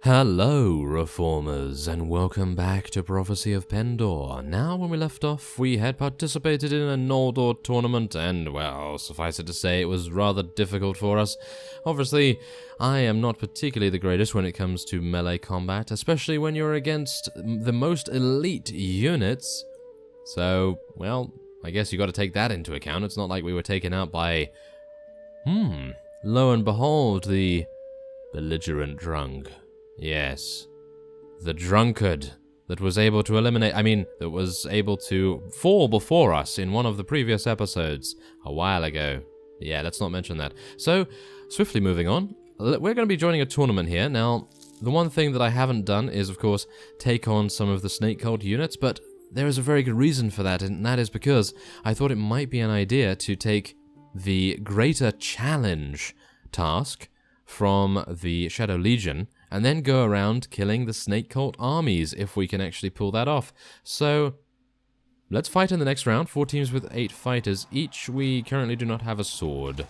Hello, Reformers, and welcome back to Prophecy of Pendor. Now, when we left off, we had participated in a Noldor tournament, and, well, suffice it to say, it was rather difficult for us. Obviously, I am not particularly the greatest when it comes to melee combat, especially when you're against the most elite units. So, well, I guess you got to take that into account. It's not like we were taken out by... lo and behold, the belligerent drunk. Yes, the drunkard that was able to that was able to fall before us in one of the previous episodes a while ago. Yeah, let's not mention that. So, swiftly moving on, we're going to be joining a tournament here. Now, the one thing that I haven't done is, of course, take on some of the snake cult units, but there is a very good reason for that, and that is because I thought it might be an idea to take the Greater Challenge task from the Shadow Legion, and then go around killing the snake cult armies, if we can actually pull that off. So, let's fight in the next round. 4 teams with 8 fighters each. We currently do not have a sword.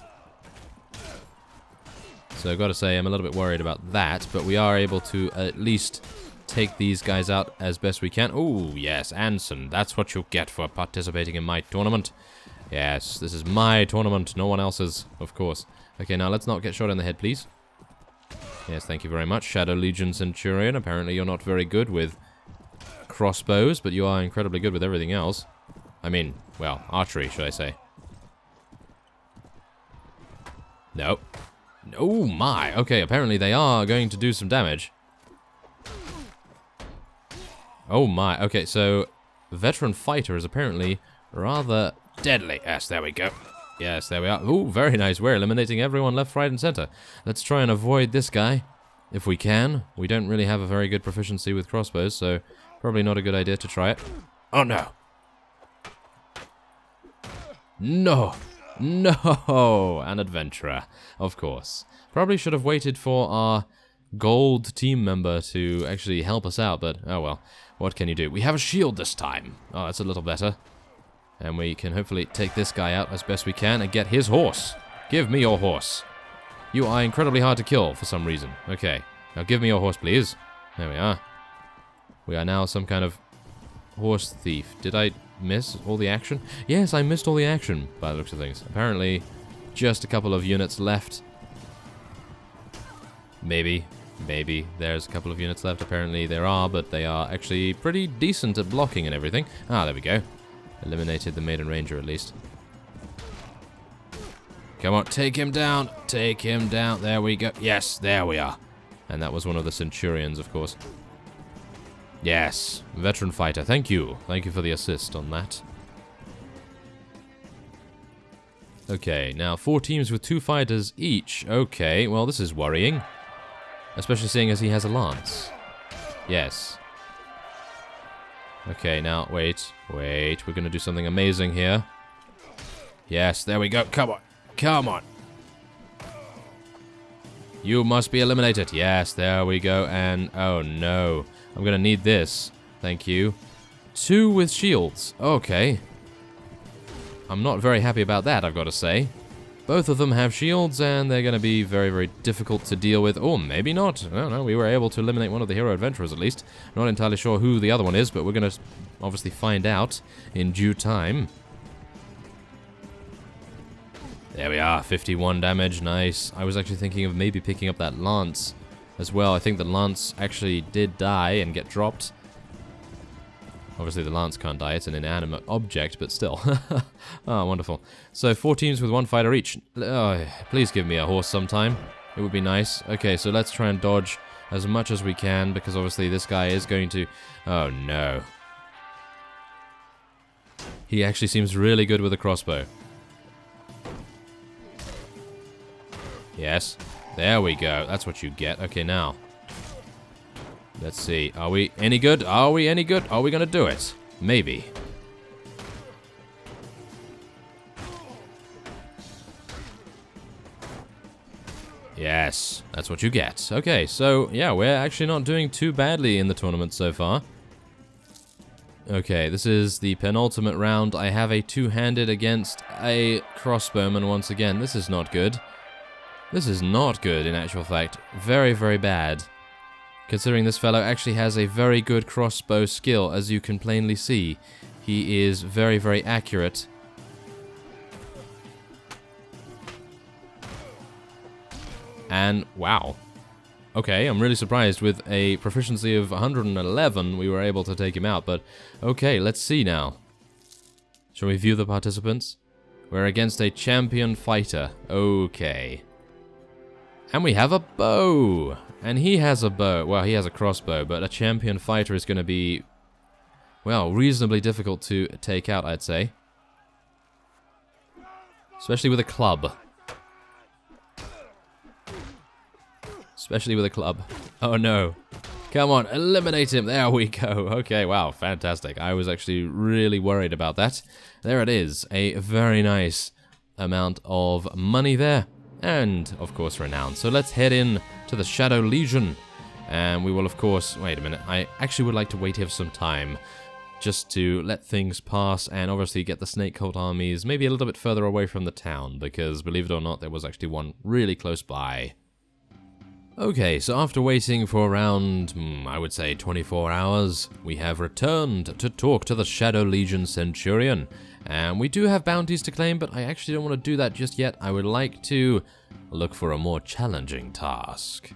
So I've got to say, I'm a little bit worried about that, but we are able to at least take these guys out as best we can. Oh, yes, Anson, that's what you'll get for participating in my tournament. Yes, this is my tournament, no one else's, of course. Okay, now let's not get shot in the head, please. Yes, thank you very much. Shadow Legion Centurion. Apparently you're not very good with crossbows, but you are incredibly good with everything else. I mean, well, archery, should I say. No. Oh my, okay, apparently they are going to do some damage. Oh my, okay, so veteran fighter is apparently rather deadly. Yes, there we go. Yes, there we are. Ooh, very nice. We're eliminating everyone left, right, and center. Let's try and avoid this guy, if we can. We don't really have a very good proficiency with crossbows, so probably not a good idea to try it. Oh, no. No. No. An adventurer, of course. Probably should have waited for our gold team member to actually help us out, but oh well. What can you do? We have a shield this time. Oh, that's a little better. And we can hopefully take this guy out as best we can and get his horse. Give me your horse. You are incredibly hard to kill for some reason. Okay. Now give me your horse, please. There we are. We are now some kind of horse thief. Did I miss all the action? Yes, I missed all the action by the looks of things. Apparently, just a couple of units left. Maybe there's a couple of units left. Apparently there are, but they are actually pretty decent at blocking and everything. Ah, there we go. Eliminated the Maiden Ranger, at least. Come on, take him down. Take him down. There we go. Yes, there we are. And that was one of the Centurions, of course. Yes, veteran fighter. Thank you. Thank you for the assist on that. Okay, now 4 teams with 2 fighters each. Okay, well, this is worrying. Especially seeing as he has a lance. Yes. Okay, now, wait, we're gonna do something amazing here. Yes, there we go, come on. You must be eliminated. Yes, there we go, and, oh no. I'm gonna need this, thank you. 2 with shields, okay. I'm not very happy about that, I've got to say. Both of them have shields, and they're going to be very, very difficult to deal with. Or maybe not. I don't know. We were able to eliminate one of the hero adventurers, at least. Not entirely sure who the other one is, but we're going to obviously find out in due time. There we are. 51 damage. Nice. I was actually thinking of maybe picking up that lance as well. I think the lance actually did die and get dropped. Obviously, the lance can't die. It's an inanimate object, but still. Oh, wonderful. So, 4 teams with 1 fighter each. Oh, please give me a horse sometime. It would be nice. Okay, so let's try and dodge as much as we can, because obviously this guy is going to... Oh, no. He actually seems really good with a crossbow. Yes. There we go. That's what you get. Okay, now... Let's see. Are we any good? Are we any good? Are we going to do it? Maybe. Yes, that's what you get. Okay, so, yeah, we're actually not doing too badly in the tournament so far. Okay, this is the penultimate round. I have a 2-handed against a crossbowman once again. This is not good. This is not good, in actual fact. Very, very bad. considering this fellow actually has a very good crossbow skill, as you can plainly see. He is very, very accurate. And, wow. Okay, I'm really surprised. With a proficiency of 111, we were able to take him out, but okay, let's see now. Shall we view the participants? We're against a champion fighter. Okay. And we have a bow! And he has a bow. Well, he has a crossbow, but a champion fighter is going to be, well, reasonably difficult to take out, I'd say. Especially with a club. Especially with a club. Oh no. Come on, eliminate him. There we go. Okay, wow, fantastic. I was actually really worried about that. There it is. A very nice amount of money there. And, of course, renown. So let's head in to the Shadow Legion. And we will, of course... Wait a minute. I actually would like to wait here for some time. Just to let things pass and obviously get the Snake Cult armies maybe a little bit further away from the town. Because, believe it or not, there was actually one really close by. Okay, so after waiting for around, I would say 24 hours, we have returned to talk to the Shadow Legion Centurion. And we do have bounties to claim, but I actually don't want to do that just yet. I would like to look for a more challenging task.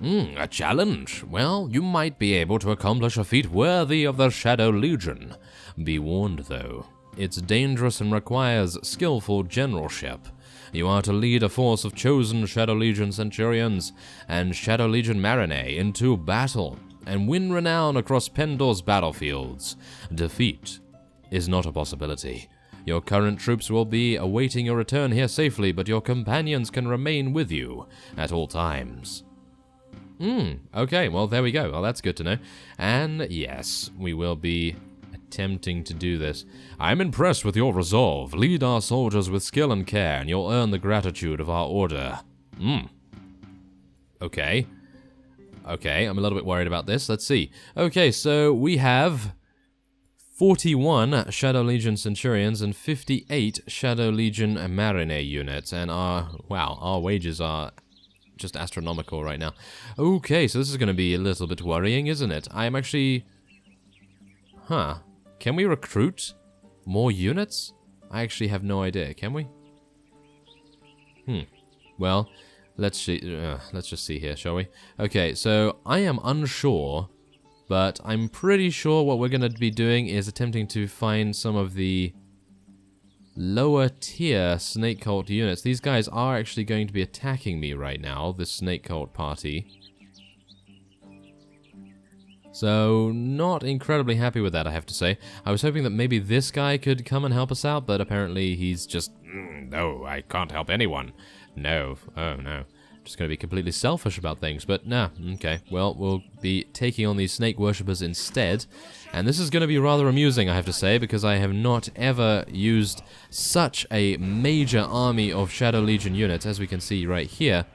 A challenge? Well, you might be able to accomplish a feat worthy of the Shadow Legion. Be warned, though. It's dangerous and requires skillful generalship. You are to lead a force of chosen Shadow Legion Centurions and Shadow Legion Marinae into battle, and win renown across Pendor's battlefields. Defeat is not a possibility. Your current troops will be awaiting your return here safely, but your companions can remain with you at all times. Okay, well, there we go. Well, that's good to know. And yes, we will be attempting to do this. I'm impressed with your resolve. Lead our soldiers with skill and care, and you'll earn the gratitude of our order. Okay. Okay, I'm a little bit worried about this. Let's see. Okay, so we have 41 Shadow Legion Centurions and 58 Shadow Legion Marinae units, and our wages are just astronomical right now. Okay, so this is going to be a little bit worrying, isn't it? I'm actually... Can we recruit more units? I actually have no idea. Can we? Well, let's see. Let's just see here, shall we? Okay, so I am unsure, but I'm pretty sure what we're going to be doing is attempting to find some of the lower tier Snake Cult units. These guys are actually going to be attacking me right now, this Snake Cult party. So, not incredibly happy with that, I have to say. I was hoping that maybe this guy could come and help us out, but apparently he's just, no, I can't help anyone. No, oh no. Just going to be completely selfish about things, but nah, okay. Well, we'll be taking on these snake worshippers instead. And this is going to be rather amusing, I have to say, because I have not ever used such a major army of Shadow Legion units, as we can see right here.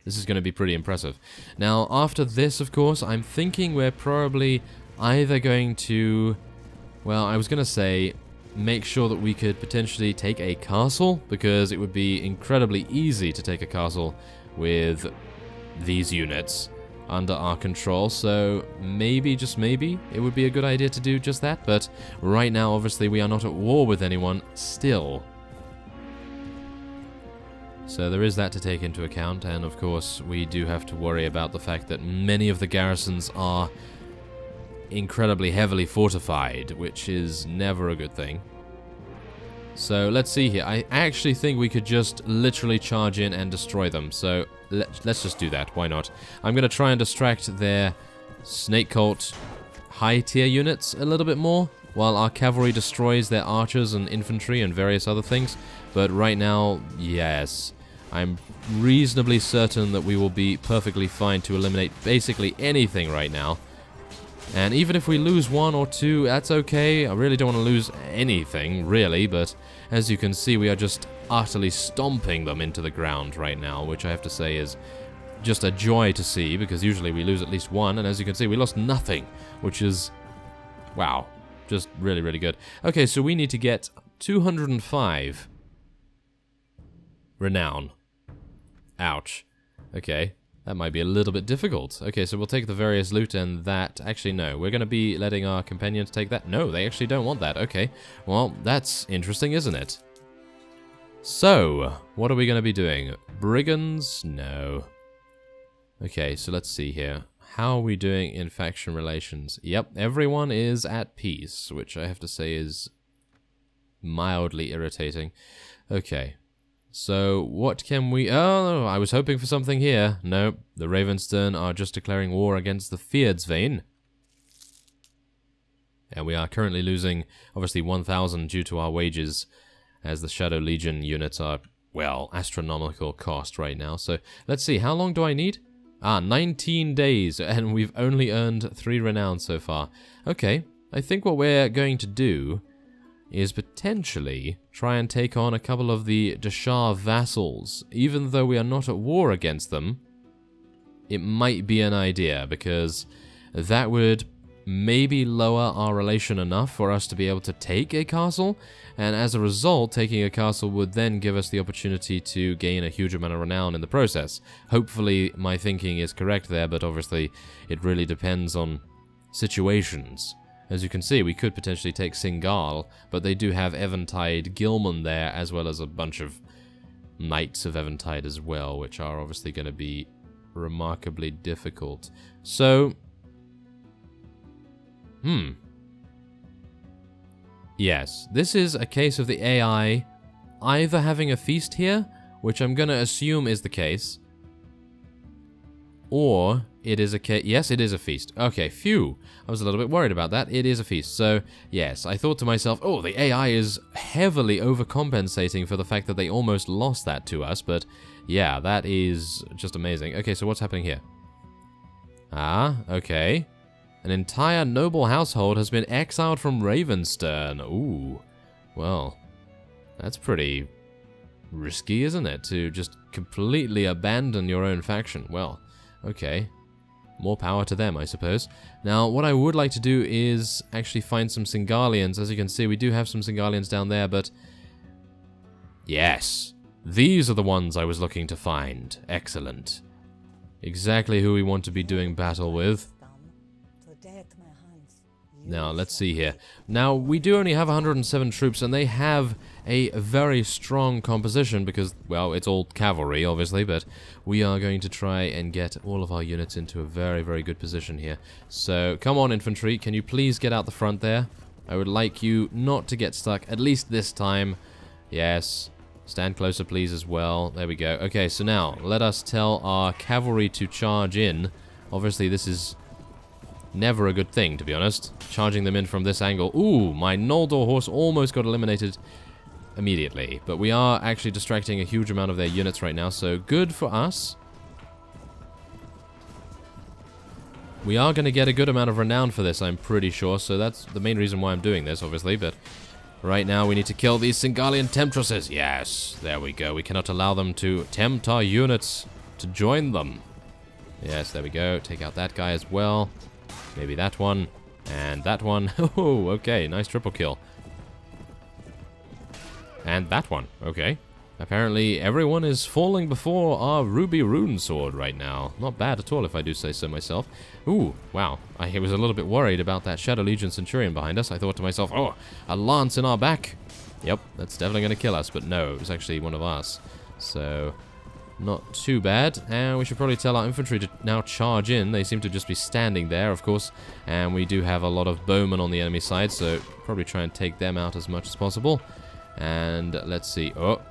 This is going to be pretty impressive. Now, after this, of course, I'm thinking we're probably either going to... Well, I was going to say make sure that we could potentially take a castle, because it would be incredibly easy to take a castle with these units under our control. So maybe, just maybe, it would be a good idea to do just that. But right now, obviously, we are not at war with anyone still. So there is that to take into account, and of course we do have to worry about the fact that many of the garrisons are incredibly heavily fortified, which is never a good thing. So let's see here. I actually think we could just literally charge in and destroy them, so let's just do that. Why not? I'm going to try and distract their Snake Cult high tier units a little bit more, while our cavalry destroys their archers and infantry and various other things. But right now, yes, I'm reasonably certain that we will be perfectly fine to eliminate basically anything right now. And even if we lose one or two, that's okay. I really don't want to lose anything, really, but as you can see, we are just utterly stomping them into the ground right now, which I have to say is just a joy to see, because usually we lose at least one, and as you can see, we lost nothing, which is, wow, just really, really good. Okay, so we need to get 205 renown. Ouch. Okay. That might be a little bit difficult. Okay, so we'll take the various loot and that. Actually, no. We're going to be letting our companions take that. No, they actually don't want that. Okay. Well, that's interesting, isn't it? So, what are we going to be doing? Brigands? No. Okay, so let's see here. How are we doing in faction relations? Yep, everyone is at peace, which I have to say is mildly irritating. Okay. So, what can we... Oh, I was hoping for something here. Nope, the Ravenstern are just declaring war against the Fyrdsvain. And we are currently losing, obviously, 1,000 due to our wages, as the Shadow Legion units are, well, astronomical cost right now. So, let's see, how long do I need? 19 days, and we've only earned 3 renown so far. Okay, I think what we're going to do is potentially try and take on a couple of the Dashar vassals. Even though we are not at war against them, it might be an idea, because that would maybe lower our relation enough for us to be able to take a castle, and as a result, taking a castle would then give us the opportunity to gain a huge amount of renown in the process. Hopefully my thinking is correct there, but obviously it really depends on situations. As you can see, we could potentially take Singal, but they do have Eventide Gilman there, as well as a bunch of Knights of Eventide as well, which are obviously going to be remarkably difficult. So, yes, this is a case of the AI either having a feast here, which I'm going to assume is the case, or it is a case... Yes, it is a feast. Okay, phew. I was a little bit worried about that. It is a feast. So, yes, I thought to myself, oh, the AI is heavily overcompensating for the fact that they almost lost that to us, but yeah, that is just amazing. Okay, so what's happening here? Ah, okay. An entire noble household has been exiled from Ravenstern. Ooh, well, that's pretty risky, isn't it? To just completely abandon your own faction. Well, okay. More power to them, I suppose. Now, what I would like to do is actually find some Singalians. As you can see, we do have some Singalians down there, but... Yes! These are the ones I was looking to find. Excellent. Exactly who we want to be doing battle with. Now, let's see here. Now, we do only have 107 troops, and they have a very strong composition because, well, it's all cavalry, obviously, but we are going to try and get all of our units into a very, very good position here. So, come on, infantry. Can you please get out the front there? I would like you not to get stuck, at least this time. Yes. Stand closer, please, as well. There we go. Okay, so now, let us tell our cavalry to charge in. Obviously, this is... never a good thing, to be honest. Charging them in from this angle. Ooh, my Noldor horse almost got eliminated immediately. But we are actually distracting a huge amount of their units right now, so good for us. We are going to get a good amount of renown for this, I'm pretty sure, so that's the main reason why I'm doing this, obviously, but right now we need to kill these Singalian Temptresses. Yes, there we go. We cannot allow them to tempt our units to join them. Yes, there we go. Take out that guy as well. Maybe that one, and that one. Oh, okay, nice triple kill. And that one, okay. Apparently, everyone is falling before our Ruby Rune Sword right now. Not bad at all, if I do say so myself. Ooh, wow. I was a little bit worried about that Shadow Legion Centurion behind us. I thought to myself, oh, a lance in our back. Yep, that's definitely going to kill us, but no, it was actually one of us. So... not too bad, and we should probably tell our infantry to now charge in. They seem to just be standing there, of course, and we do have a lot of bowmen on the enemy side, so probably try and take them out as much as possible. And let's see. Oh,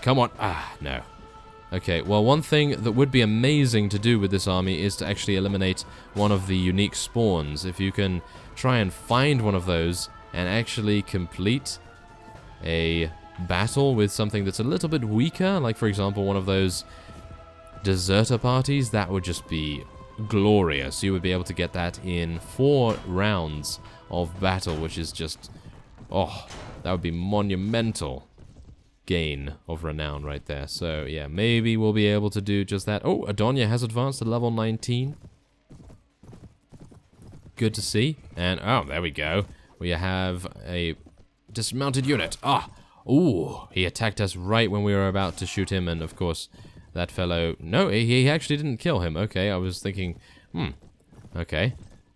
come on. Ah, no. Okay, well, one thing that would be amazing to do with this army is to actually eliminate one of the unique spawns. If you can try and find one of those and actually complete a battle with something that's a little bit weaker, like for example one of those deserter parties, that would just be glorious. You would be able to get that in 4 rounds of battle, which is just, oh, that would be monumental gain of renown right there. So yeah, maybe we'll be able to do just that. Oh, Adonia has advanced to level 19. Good to see. And oh, there we go. We have a dismounted unit. Ah. Ooh, he attacked us right when we were about to shoot him, and of course, that fellow... No, he actually didn't kill him. Okay, I was thinking, okay.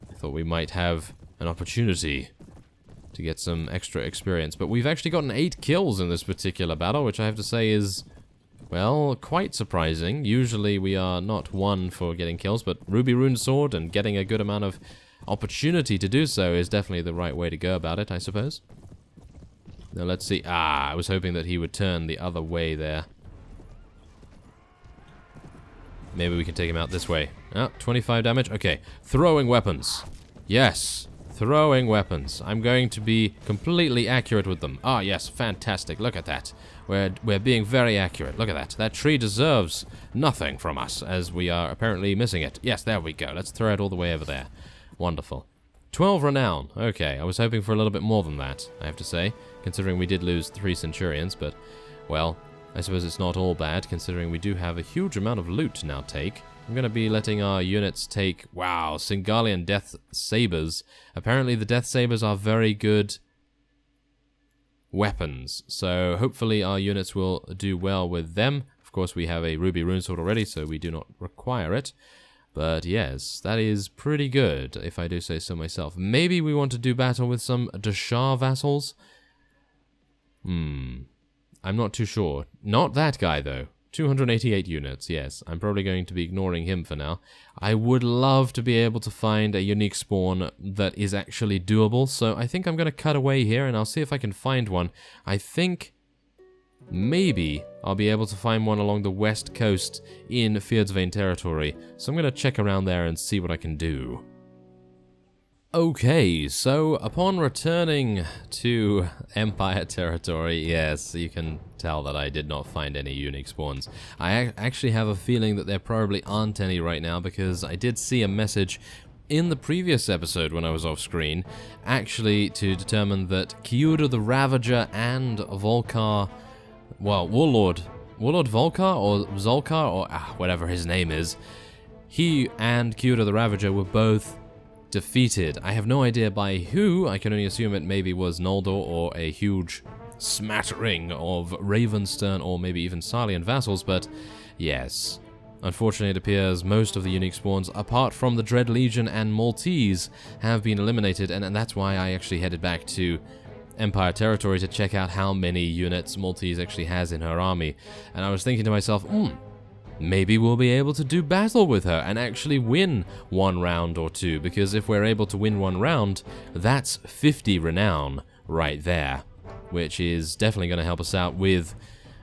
I thought we might have an opportunity to get some extra experience. But we've actually gotten 8 kills in this particular battle, which I have to say is, well, quite surprising. Usually we are not one for getting kills, but Ruby Rune Sword and getting a good amount of opportunity to do so is definitely the right way to go about it, I suppose. Now let's see. I was hoping that he would turn the other way there. Maybe we can take him out this way. 25 damage. Okay. Throwing weapons. Yes. Throwing weapons. I'm going to be completely accurate with them. Yes. Fantastic. Look at that. We're being very accurate. Look at that. That tree deserves nothing from us, as we are apparently missing it. Yes, there we go. Let's throw it all the way over there. Wonderful. 12 renown. Okay. I was hoping for a little bit more than that, I have to say, considering we did lose 3 centurions, but, well, I suppose it's not all bad, considering we do have a huge amount of loot to now take. I'm going to be letting our units take, wow, Singalian Death Sabers. Apparently the Death Sabers are very good weapons, so hopefully our units will do well with them. Of course, we have a Ruby Rune Sword already, so we do not require it. But yes, that is pretty good, if I do say so myself. Maybe we want to do battle with some Dashar vassals? I'm not too sure. Not that guy, though. 288 units, yes. I'm probably going to be ignoring him for now. I would love to be able to find a unique spawn that is actually doable, so I think I'm going to cut away here, and I'll see if I can find one. I think maybe I'll be able to find one along the west coast in Fjordsvane territory, so I'm going to check around there and see what I can do. Okay, so upon returning to Empire territory, yes, you can tell that I did not find any unique spawns. I actually have a feeling that there probably aren't any right now, because I did see a message in the previous episode when I was off screen, actually to determine that Kyuda the Ravager and Volkar, well, Warlord Volkar or Zolkar or whatever his name is, he and Kyuda the Ravager were both defeated. I have no idea by who. I can only assume it maybe was Noldor or a huge smattering of Ravenstern or maybe even Salian vassals, but yes. Unfortunately, it appears most of the unique spawns, apart from the Dread Legion and Maltese, have been eliminated, and that's why I actually headed back to Empire territory to check out how many units Maltese actually has in her army. And I was thinking to myself, maybe we'll be able to do battle with her and actually win 1 round or 2, because if we're able to win 1 round, that's 50 renown right there, which is definitely going to help us out with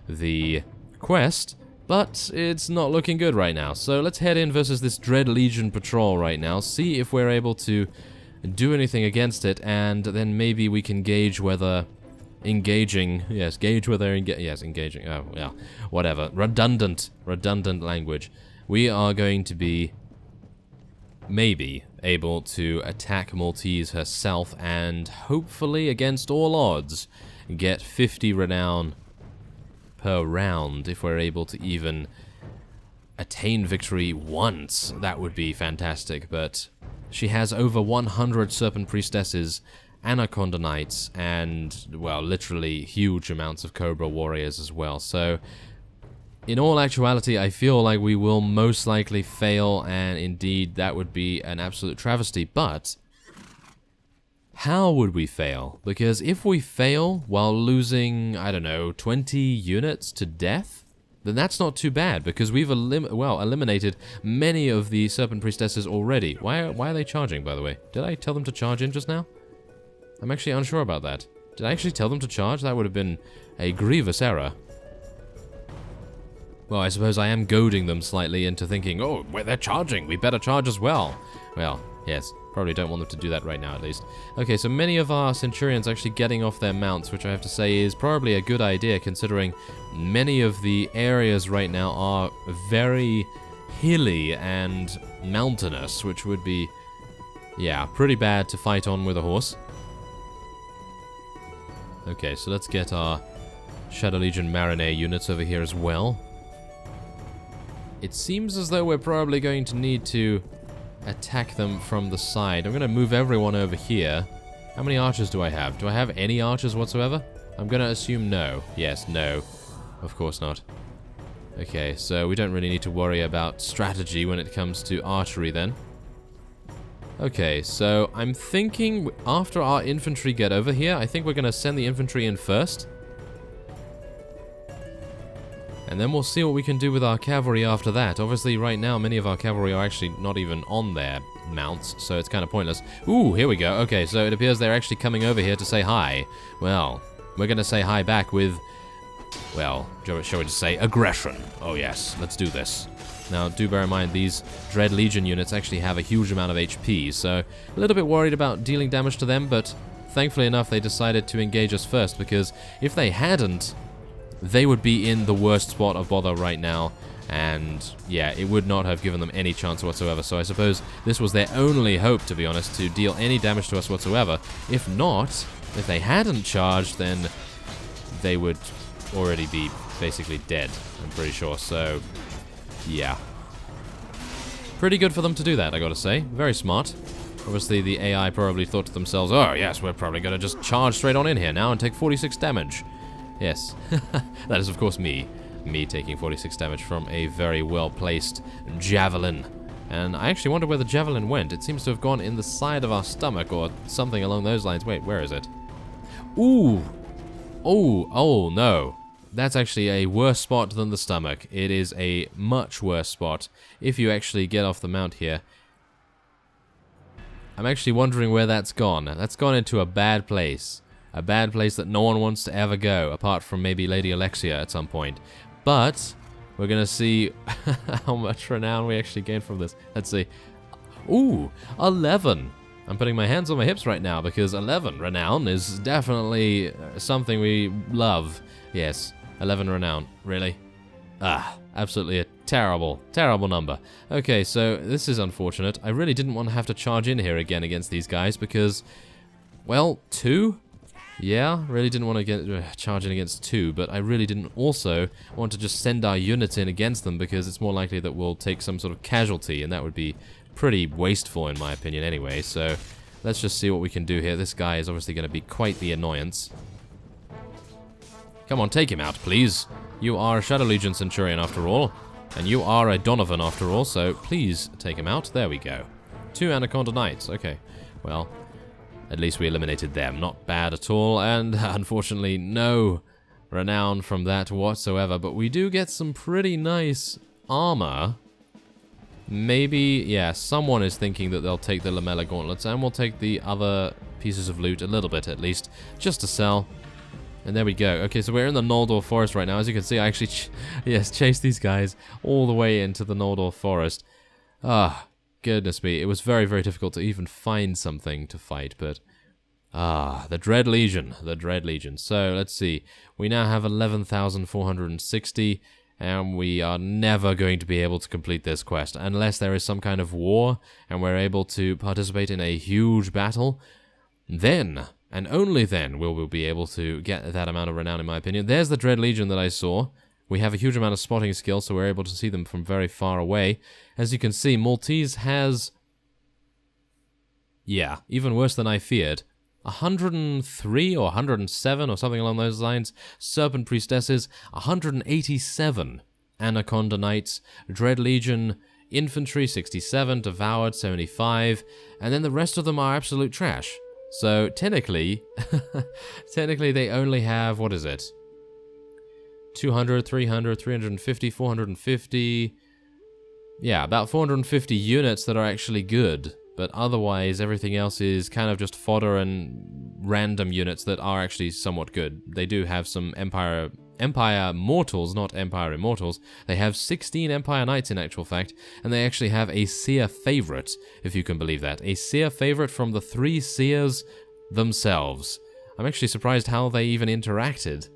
the quest, but it's not looking good right now. So let's head in versus this Dread Legion patrol right now, see if we're able to do anything against it, and then maybe we can gauge whether engaging, yes, gauge whether, yes, engaging, oh, yeah, whatever, redundant language. We are going to be maybe able to attack Maltese herself and hopefully, against all odds, get 50 renown per round if we're able to even attain victory once. That would be fantastic, but she has over 100 Serpent Priestesses, Anaconda Knights, and, well, literally huge amounts of Cobra Warriors as well. So, in all actuality, I feel like we will most likely fail, and indeed, that would be an absolute travesty. But how would we fail? Because if we fail while losing, I don't know, 20 units to death, then that's not too bad, because we've eliminated many of the Serpent Priestesses already. Why are they charging, by the way? Did I tell them to charge in just now? I'm actually unsure about that. Did I actually tell them to charge? That would have been a grievous error. Well, I suppose I am goading them slightly into thinking, oh, well, they're charging, we better charge as well. Well, yes, probably don't want them to do that right now, at least. Okay, so many of our Centurions actually getting off their mounts, which I have to say is probably a good idea, considering many of the areas right now are very hilly and mountainous, which would be, yeah, pretty bad to fight on with a horse. Okay, so let's get our Shadow Legion Marinere units over here as well. It seems as though we're probably going to need to attack them from the side. I'm going to move everyone over here. How many archers do I have? Do I have any archers whatsoever? I'm going to assume no. Yes, no. Of course not. Okay, so we don't really need to worry about strategy when it comes to archery then. Okay, so I'm thinking after our infantry get over here, I think we're going to send the infantry in first. And then we'll see what we can do with our cavalry after that. Obviously, right now, many of our cavalry are actually not even on their mounts, so it's kind of pointless. Ooh, here we go. Okay, so it appears they're actually coming over here to say hi. Well, we're going to say hi back with, well, shall we just say aggression? Oh yes, let's do this. Now, do bear in mind, these Dread Legion units actually have a huge amount of HP, so a little bit worried about dealing damage to them, but thankfully enough, they decided to engage us first, because if they hadn't, they would be in the worst spot of bother right now, and yeah, it would not have given them any chance whatsoever. So I suppose this was their only hope, to be honest, to deal any damage to us whatsoever. If not, if they hadn't charged, then they would already be basically dead, I'm pretty sure. So yeah, pretty good for them to do that, I gotta say. Very smart. Obviously, the AI probably thought to themselves, oh yes, we're probably gonna just charge straight on in here now and take 46 damage. Yes, that is of course me taking 46 damage from a very well-placed javelin. And I actually wonder where the javelin went. It seems to have gone in the side of our stomach or something along those lines. Wait, where is it? Ooh! Oh no. That's actually a worse spot than the stomach. It is a much worse spot if you actually get off the mount here. I'm actually wondering where that's gone. That's gone into a bad place. A bad place that no one wants to ever go, apart from maybe Lady Alexia at some point. But we're going to see how much renown we actually gain from this. Let's see. Ooh, 11. I'm putting my hands on my hips right now because 11 renown is definitely something we love. Yes, 11 renown. Really? Absolutely a terrible, terrible number. Okay, so this is unfortunate. I really didn't want to have to charge in here again against these guys because, well, 2? Yeah, really didn't want to get charge in against 2, but I really didn't also want to just send our units in against them because it's more likely that we'll take some sort of casualty, and that would be pretty wasteful in my opinion anyway. So let's just see what we can do here. This guy is obviously going to be quite the annoyance. Come on, take him out, please. You are a Shadow Legion Centurion after all, and you are a Donovan after all, so please take him out. There we go. 2 Anaconda Knights. Okay, well, at least we eliminated them. Not bad at all, and unfortunately no renown from that whatsoever, but we do get some pretty nice armor. Maybe, yeah, someone is thinking that they'll take the Lamella Gauntlets, and we'll take the other pieces of loot, a little bit at least, just to sell. And there we go. Okay, so we're in the Noldor Forest right now. As you can see, I actually, chased these guys all the way into the Noldor Forest. Goodness me, it was very, very difficult to even find something to fight, but the Dread Legion, So, let's see, we now have 11,460, and we are never going to be able to complete this quest, unless there is some kind of war, and we're able to participate in a huge battle. Then, and only then, will we be able to get that amount of renown, in my opinion. There's the Dread Legion that I saw. We have a huge amount of spotting skill, so we're able to see them from very far away. As you can see, Maltese has, yeah, even worse than I feared, 103 or 107 or something along those lines. Serpent Priestesses, 187. Anaconda Knights, Dread Legion, Infantry, 67, Devoured, 75, and then the rest of them are absolute trash. So, technically, they only have, what is it? 200, 300, 350, 450, yeah, about 450 units that are actually good, but otherwise everything else is kind of just fodder and random units that are actually somewhat good. They do have some Empire Mortals, not Empire Immortals. They have 16 Empire Knights in actual fact, and they actually have a Seer Favorite, if you can believe that. A Seer Favorite from the 3 Seers themselves. I'm actually surprised how they even interacted,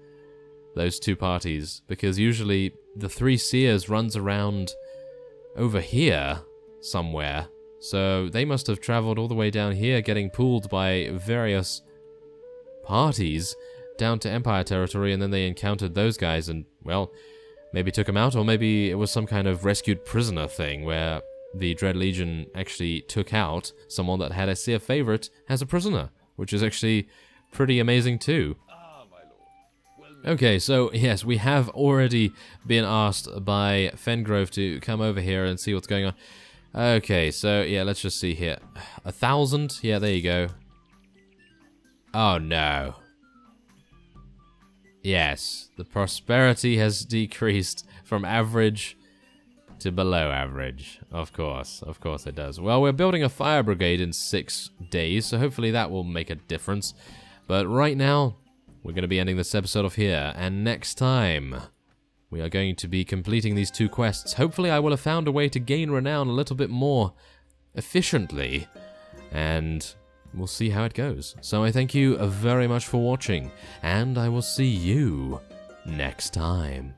those two parties, because usually the 3 Seers runs around over here somewhere, so they must have traveled all the way down here, getting pulled by various parties down to Empire territory, and then they encountered those guys and, well, maybe took them out, or maybe it was some kind of rescued prisoner thing where the Dread Legion actually took out someone that had a Seer Favorite as a prisoner, which is actually pretty amazing too. Okay, so yes, we have already been asked by Fengrove to come over here and see what's going on. Okay, so yeah, let's just see here. 1,000? Yeah, there you go. Oh no. Yes, the prosperity has decreased from average to below average. Of course it does. Well, we're building a fire brigade in 6 days, so hopefully that will make a difference. But right now, we're going to be ending this episode off here, and next time, we are going to be completing these 2 quests. Hopefully I will have found a way to gain renown a little bit more efficiently, and we'll see how it goes. So I thank you very much for watching, and I will see you next time.